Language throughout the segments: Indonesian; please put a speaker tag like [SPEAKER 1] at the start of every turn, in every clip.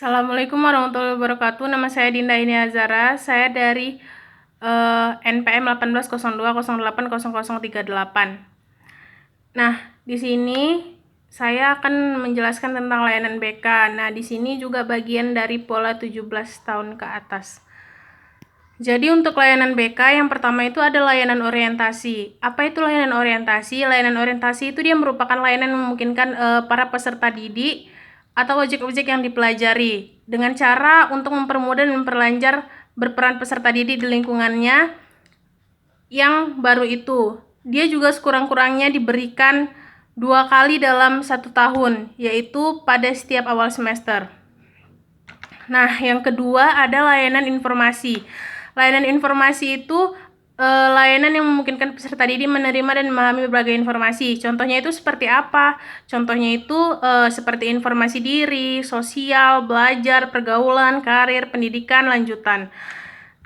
[SPEAKER 1] Assalamualaikum warahmatullahi wabarakatuh. Nama saya Dinda Ini Azara. Saya dari NPM 1802080038. Nah, di sini saya akan menjelaskan tentang layanan BK. Nah, di sini juga bagian dari pola 17 tahun ke atas. Jadi untuk layanan BK yang pertama itu ada layanan orientasi. Apa itu layanan orientasi? Layanan orientasi itu dia merupakan layanan yang memungkinkan para peserta didik atau objek-objek yang dipelajari dengan cara untuk mempermudah dan memperlancar berperan peserta didik di lingkungannya yang baru itu. Dia juga sekurang-kurangnya diberikan 2 kali dalam 1 tahun, yaitu pada setiap awal semester. Nah, yang kedua ada layanan informasi. Layanan informasi itu layanan yang memungkinkan peserta didik menerima dan memahami berbagai informasi. Contohnya itu seperti apa? Contohnya itu seperti informasi diri, sosial, belajar, pergaulan, karir, pendidikan, lanjutan.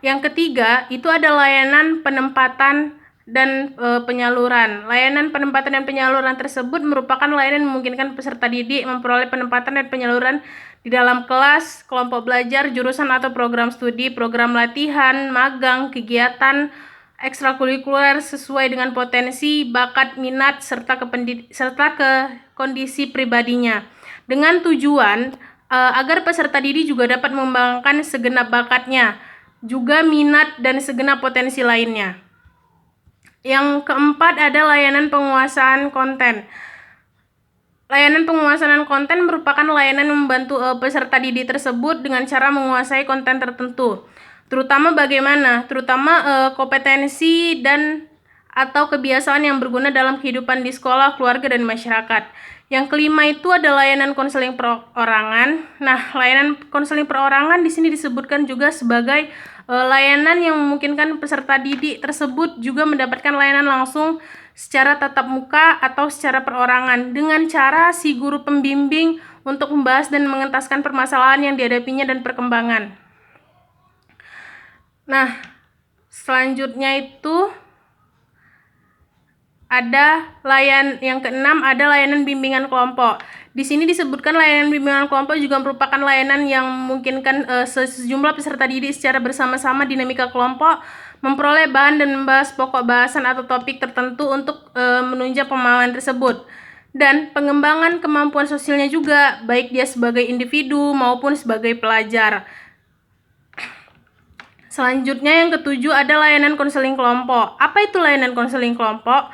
[SPEAKER 1] Yang ketiga, itu ada layanan penempatan dan penyaluran. Layanan penempatan dan penyaluran tersebut merupakan layanan yang memungkinkan peserta didik memperoleh penempatan dan penyaluran di dalam kelas, kelompok belajar, jurusan atau program studi, program latihan, magang, kegiatan ekstrakurikuler sesuai dengan potensi, bakat, minat, serta ke kondisi pribadinya. Dengan tujuan agar peserta didik juga dapat mengembangkan segenap bakatnya, juga minat dan segenap potensi lainnya. Yang keempat ada layanan penguasaan konten. Layanan penguasaan konten merupakan layanan yang membantu peserta didik tersebut dengan cara menguasai konten tertentu. Terutama bagaimana? Terutama kompetensi dan atau kebiasaan yang berguna dalam kehidupan di sekolah, keluarga, dan masyarakat. Yang kelima itu ada layanan konseling perorangan. Nah, layanan konseling perorangan di sini disebutkan juga sebagai layanan yang memungkinkan peserta didik tersebut juga mendapatkan layanan langsung secara tatap muka atau secara perorangan dengan cara si guru pembimbing untuk membahas dan mengentaskan permasalahan yang dihadapinya dan perkembangan. Nah, selanjutnya itu ada yang keenam ada layanan bimbingan kelompok. Di sini disebutkan layanan bimbingan kelompok juga merupakan layanan yang memungkinkan sejumlah peserta didik secara bersama-sama dinamika kelompok memperoleh bahan dan membahas pokok bahasan atau topik tertentu untuk menunjang pemahaman tersebut. Dan pengembangan kemampuan sosialnya juga, baik dia sebagai individu maupun sebagai pelajar. Selanjutnya yang ketujuh ada layanan konseling kelompok. Apa itu layanan konseling kelompok?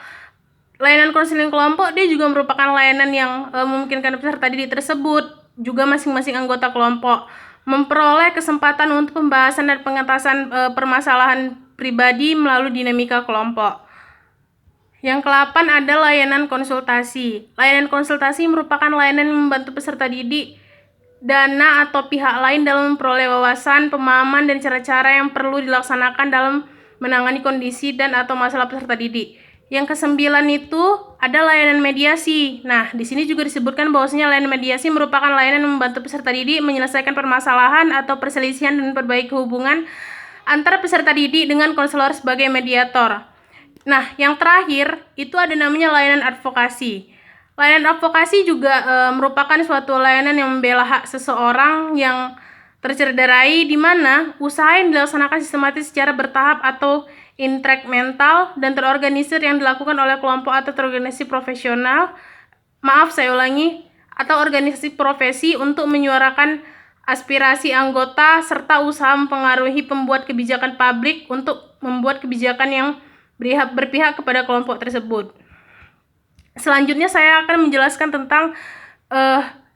[SPEAKER 1] Layanan konseling kelompok dia juga merupakan layanan yang memungkinkan peserta didik tersebut, juga masing-masing anggota kelompok, memperoleh kesempatan untuk pembahasan dan pengentasan permasalahan pribadi melalui dinamika kelompok. Yang ke-8 ada layanan konsultasi. Layanan konsultasi merupakan layanan yang membantu peserta didik, dana atau pihak lain dalam memperoleh wawasan, pemahaman, dan cara-cara yang perlu dilaksanakan dalam menangani kondisi dan atau masalah peserta didik. Yang ke-9 itu ada layanan mediasi. Nah, di sini juga disebutkan bahwasanya layanan mediasi merupakan layanan yang membantu peserta didik menyelesaikan permasalahan atau perselisihan dan memperbaiki hubungan antara peserta didik dengan konselor sebagai mediator. Nah, yang terakhir itu ada namanya layanan advokasi. Layanan advokasi juga merupakan suatu layanan yang membela hak seseorang yang tercederai, di mana usaha yang dilaksanakan sistematis secara bertahap atau intramental dan terorganisir yang dilakukan oleh kelompok atau organisasi profesional, atau organisasi profesi untuk menyuarakan aspirasi anggota serta usaha mempengaruhi pembuat kebijakan publik untuk membuat kebijakan yang berpihak kepada kelompok tersebut. Selanjutnya saya akan menjelaskan tentang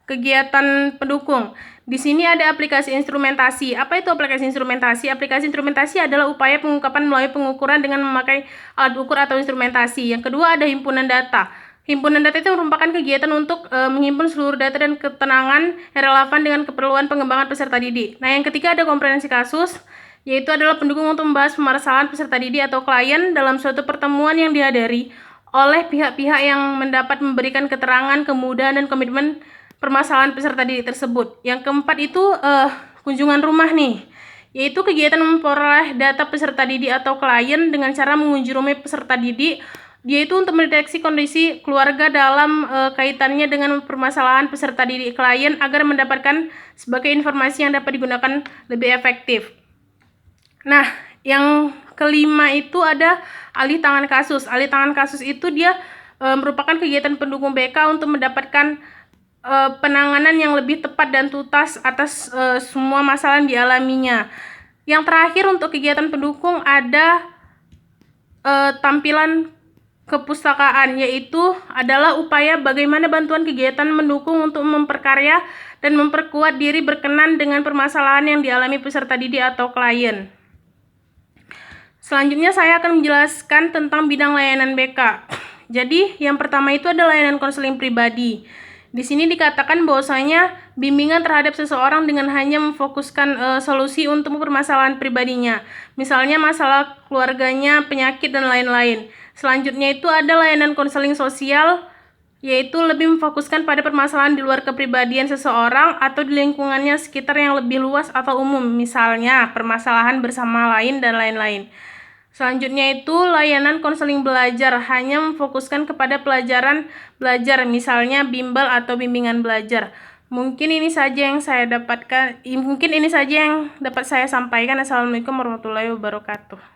[SPEAKER 1] kegiatan pendukung. Di sini ada aplikasi instrumentasi. Apa itu aplikasi instrumentasi? Aplikasi instrumentasi adalah upaya pengungkapan melalui pengukuran dengan memakai alat ukur atau instrumentasi. Yang kedua ada himpunan data. Himpunan data itu merupakan kegiatan untuk menghimpun seluruh data dan keterangan yang relevan dengan keperluan pengembangan peserta didik. Nah, yang ketiga ada komprehensi kasus, yaitu adalah pendukung untuk membahas permasalahan peserta didik atau klien dalam suatu pertemuan yang dihadiri oleh pihak-pihak yang mendapat memberikan keterangan, kemudahan, dan komitmen permasalahan peserta didik tersebut. Yang keempat itu kunjungan rumah nih, yaitu kegiatan memperoleh data peserta didik atau klien dengan cara mengunjungi rumah peserta didik Dia itu untuk mendeteksi kondisi keluarga dalam kaitannya dengan permasalahan peserta didik klien agar mendapatkan sebagai informasi yang dapat digunakan lebih efektif. Nah, yang kelima itu ada alih tangan kasus. Alih tangan kasus itu dia merupakan kegiatan pendukung BK untuk mendapatkan penanganan yang lebih tepat dan tuntas atas semua masalah yang dialaminya. Yang terakhir untuk kegiatan pendukung ada tampilan kepustakaan, yaitu adalah upaya bagaimana bantuan kegiatan mendukung untuk memperkarya dan memperkuat diri berkenan dengan permasalahan yang dialami peserta didik atau klien. Selanjutnya saya akan menjelaskan tentang bidang layanan BK. Jadi yang pertama itu ada layanan konseling pribadi. Di sini dikatakan bahwasanya bimbingan terhadap seseorang dengan hanya memfokuskan solusi untuk permasalahan pribadinya, misalnya masalah keluarganya, penyakit, dan lain-lain. Selanjutnya itu ada layanan konseling sosial, yaitu lebih memfokuskan pada permasalahan di luar kepribadian seseorang atau di lingkungannya sekitar yang lebih luas atau umum, misalnya permasalahan bersama lain dan lain-lain. Selanjutnya itu layanan konseling belajar, hanya memfokuskan kepada pelajaran belajar, misalnya bimbel atau bimbingan belajar. Mungkin ini saja yang dapat saya sampaikan. Assalamualaikum warahmatullahi wabarakatuh.